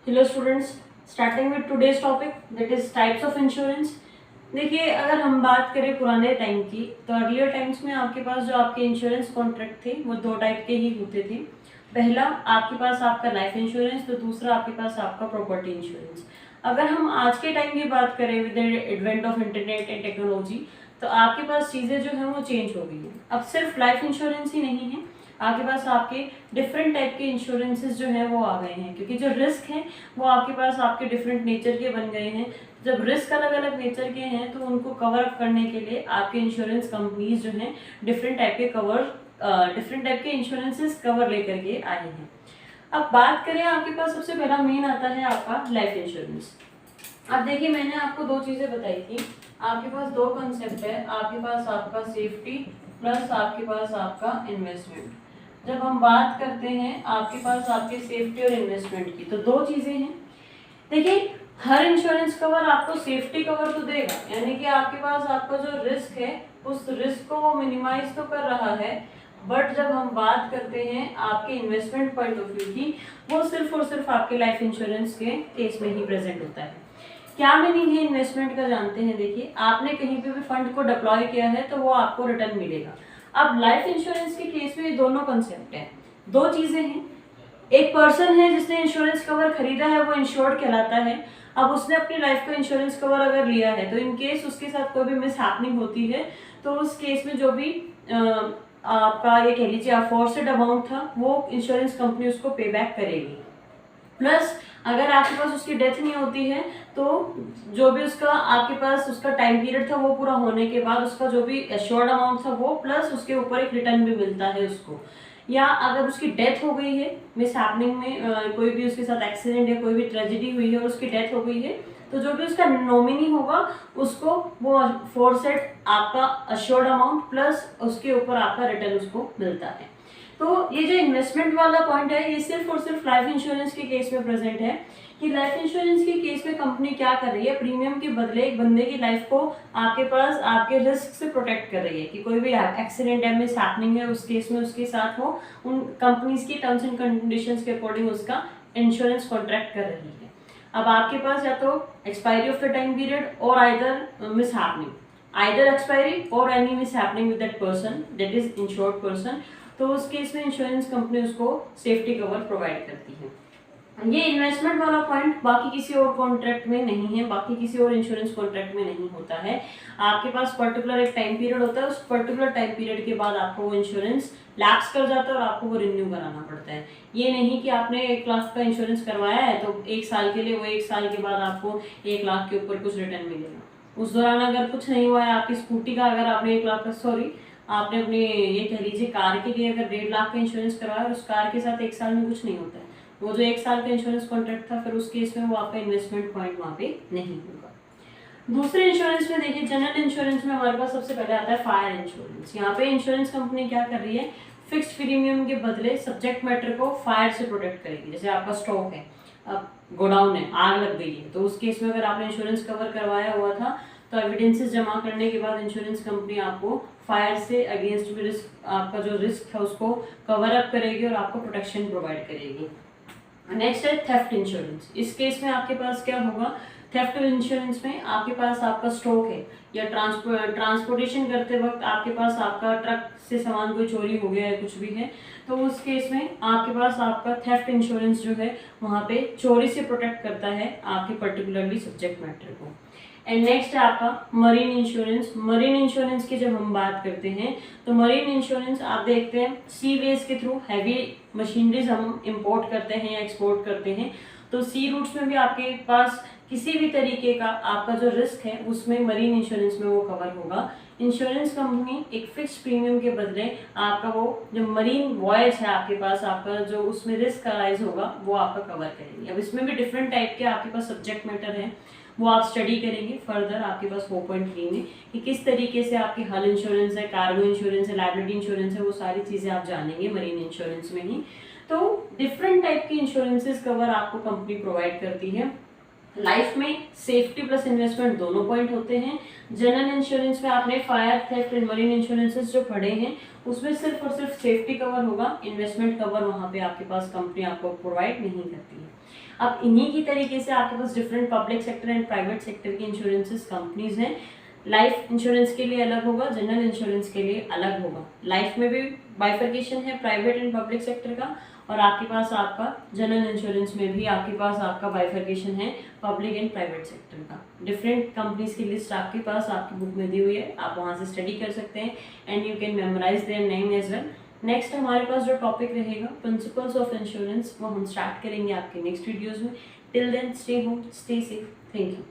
Hello students, starting with today's topic that is types of insurance. देखिए, अगर हम बात करें पुराने टाइम की, तो अर्लियर टाइम्स में आपके पास जो आपके इंश्योरेंस कॉन्ट्रैक्ट थे वो दो टाइप के ही होते थे। पहला आपके पास आपका लाइफ इंश्योरेंस, तो दूसरा आपके पास आपका प्रॉपर्टी इंश्योरेंस। अगर हम आज के टाइम की बात करें with the advent of internet and technology, तो आपके पास चीज़ें जो हैं वो चेंज हो गई हैं। अब सिर्फ लाइफ इंश्योरेंस ही नहीं है, आपके पास आपके डिफरेंट टाइप के इंश्योरेंसेस जो हैं वो आ गए हैं, क्योंकि जो रिस्क हैं वो आपके पास आपके डिफरेंट नेचर के बन गए हैं। जब रिस्क अलग अलग नेचर के हैं तो उनको कवर अप करने के लिए आपके इंश्योरेंस कंपनीज जो हैं डिफरेंट टाइप के इंश्योरेंसेस कवर लेकर के आए हैं। अब बात करें, आपके पास सबसे पहला मेन आता है आपका लाइफ इंश्योरेंस। अब देखिए, मैंने आपको दो चीज़ें बताई थी। आपके पास दो कंसेप्ट है, आपके पास आपका सेफ्टी प्लस आपके पास आपका इन्वेस्टमेंट। जब हम बात करते हैं आपके पास आपके सेफ्टी और इन्वेस्टमेंट की, तो दो चीज़ें हैं। देखिए, हर इंश्योरेंस कवर आपको सेफ्टी कवर तो देगा, यानी कि आपके पास आपका जो रिस्क है उस रिस्क को वो मिनिमाइज तो कर रहा है, बट जब हम बात करते हैं आपके इन्वेस्टमेंट पॉइंट ऑफ व्यू की, वो सिर्फ और सिर्फ आपके लाइफ इंश्योरेंस के केस में ही प्रेजेंट होता है। क्या मीनिंग है इन्वेस्टमेंट का जानते हैं। देखिए, आपने कहीं पे भी फंड को डिप्लॉय किया है तो वो आपको रिटर्न मिलेगा। अब लाइफ इंश्योरेंस के केस में दोनों कंसेप्ट हैं, दो चीजें हैं। एक पर्सन है जिसने इंश्योरेंस कवर खरीदा है, वो इंश्योर्ड कहलाता है। अब उसने अपनी लाइफ का इंश्योरेंस कवर अगर लिया है, तो इन केस उसके साथ कोई भी मिस हैपनिंग होती है, तो उस केस में जो भी आपका ये कह लीजिए अफोर्सेड अमाउंट था, वो इंश्योरेंस कंपनी उसको पे बैक करेगी। प्लस अगर आपके पास उसकी डेथ नहीं होती है, तो जो भी उसका आपके पास उसका टाइम पीरियड था वो पूरा होने के बाद उसका जो भी एश्योर्ड अमाउंट था वो, प्लस उसके ऊपर एक रिटर्न भी मिलता है उसको। या अगर उसकी डेथ हो गई है मिस हैपनिंग में, कोई भी उसके साथ एक्सीडेंट या कोई भी ट्रेजेडी हुई है और उसकी डेथ हो गई है, तो जो भी उसका नॉमिनी होगा उसको वो फोरसेट आपका अश्योर्ड अमाउंट प्लस उसके ऊपर आपका रिटर्न उसको मिलता है। तो ये जो इन्वेस्टमेंट वाला पॉइंट है, ये सिर्फ और सिर्फ लाइफ इंश्योरेंस के केस में प्रेजेंट है। कि लाइफ इंश्योरेंस के केस में कंपनी क्या कर रही है, प्रीमियम के बदले एक बंदे की लाइफ को आपके पास आपके रिस्क से प्रोटेक्ट कर रही है, कि कोई भी एक्सीडेंट या मिस हैपनिंग है उस केस में उसके साथ हो, उन कंपनीज की टर्म्स एंड कंडीशंस के अकॉर्डिंग उसका इंश्योरेंस कॉन्ट्रैक्ट कर रही है। अब आपके पास या तो expiry of the time period और either miss happening, either expiry और any miss happening with that person, that is insured person, तो उस केस में इंश्योरेंस कंपनी उसको सेफ्टी कवर प्रोवाइड करती है। ये इन्वेस्टमेंट वाला पॉइंट बाकी किसी और कॉन्ट्रैक्ट में नहीं है, बाकी किसी और इंश्योरेंस कॉन्ट्रैक्ट में नहीं होता है। आपके पास पर्टिकुलर एक टाइम पीरियड होता है, उस पर्टिकुलर टाइम पीरियड के बाद आपको वो इंश्योरेंस लैप्स कर जाता है और आपको वो रिन्यू कराना पड़ता है। ये नहीं कि आपने 1 लाख का इंश्योरेंस करवाया है तो 1 साल के लिए, वो 1 साल के बाद आपको 1 लाख के ऊपर कुछ रिटर्न मिलेगा। उस दौरान अगर कुछ नहीं हुआ है, आपकी स्कूटी का अगर आपने 1 लाख का, सॉरी, आपने अपने ये कह लीजिए कार के लिए अगर 1.5 लाख का इंश्योरेंस करवाया और उस कार के साथ 1 साल में कुछ नहीं होता है, वो जो 1 साल का इंश्योरेंस कॉन्ट्रैक्ट था, फिर उस केस में वो आपका इन्वेस्टमेंट पॉइंट वहाँ पे नहीं होगा। दूसरे इंश्योरेंस में देखिए, जनरल इंश्योरेंस में हमारे पास सबसे पहले आता है फायर इंश्योरेंस। यहाँ पे इंश्योरेंस कंपनी क्या कर रही है, फिक्स्ड प्रीमियम के बदले सब्जेक्ट मैटर को फायर से प्रोटेक्ट करेगी। जैसे आपका स्टॉक है, अब गोडाउन है, आग लग गई है, तो उस केस में अगर आपने इंश्योरेंस कवर करवाया हुआ था, तो एविडेंसेस जमा करने के बाद इंश्योरेंस कंपनी आपको फायर से अगेंस्ट भी रिस्क, आपका जो रिस्क है उसको कवर अप करेगी और आपको प्रोटेक्शन प्रोवाइड करेगी। नेक्स्ट है थेफ्ट इंश्योरेंस। इस केस में आपके पास क्या होगा, थेफ्ट इंश्योरेंस में आपके पास आपका स्टॉक है या ट्रांसपोर्टेशन करते वक्त आपके पास आपका ट्रक से सामान कोई चोरी हो गया है, कुछ भी है, तो उस केस में आपके पास आपका थेफ्ट इंश्योरेंस जो है वहाँ पे चोरी से प्रोटेक्ट करता है आपके पर्टिकुलरली सब्जेक्ट मैटर को। एंड नेक्स्ट है आपका मरीन इंश्योरेंस। मरीन इंश्योरेंस की जब हम बात करते हैं, तो मरीन इंश्योरेंस आप देखते हैं सी वेज के थ्रू हैवी मशीनरीज हम इंपोर्ट करते हैं या एक्सपोर्ट करते हैं, तो सी रूट्स में भी आपके पास किसी भी तरीके का आपका जो रिस्क है उसमें मरीन इंश्योरेंस में वो कवर होगा। इंश्योरेंस कंपनी एक फिक्स प्रीमियम के बदले आपका वो जो मरीन वॉयज है आपके पास, आपका जो उसमें रिस्क अराइज होगा वो आपका कवर करेंगे। अब इसमें भी डिफरेंट टाइप के आपके पास सब्जेक्ट मैटर है, वो आप स्टडी करेंगे फर्दर आपके पास 4.3 में, कि किस तरीके से आपकी हल इंश्योरेंस है, कार्गो इंश्योरेंस है, लायबिलिटी इंश्योरेंस है, वो सारी चीज़ें आप जानेंगे मरीन इंश्योरेंस में ही। तो डिफरेंट टाइप की इंश्योरेंसेस कवर आपको कंपनी प्रोवाइड करती है। लाइफ में सेफ्टी प्लस इन्वेस्टमेंट दोनों पॉइंट होते हैं। जनरल इंश्योरेंस में आपने fire, theft and marine insurances जो पढ़े हैं उसमें सिर्फ और सिर्फ सेफ्टी कवर होगा, इन्वेस्टमेंट कवर वहाँ पे आपके पास कंपनी आपको प्रोवाइड नहीं करती है। अब इन्हीं की तरीके से आपके पास different public sector and private sector की इंश्योरेंसेस कंपनीज हैं। लाइफ इंश्योरेंस के लिए अलग होगा, जनरल इंश्योरेंस के लिए अलग होगा। लाइफ में भी बाइफर्केशन है प्राइवेट एंड पब्लिक सेक्टर का, और आपके पास आपका जनरल इंश्योरेंस में भी आपके पास आपका बाइफर्केशन है पब्लिक एंड प्राइवेट सेक्टर का। डिफरेंट कंपनीज की लिस्ट आपके पास आपकी बुक में दी हुई है, आप वहाँ से स्टडी कर सकते हैं and you can memorise their name as well. Next हमारे पास जो टॉपिक रहेगा प्रिंसिपल्स ऑफ इंश्योरेंस, वो हम स्टार्ट करेंगे आपके नेक्स्ट वीडियोज़ में। Till then stay home, stay safe, thank you.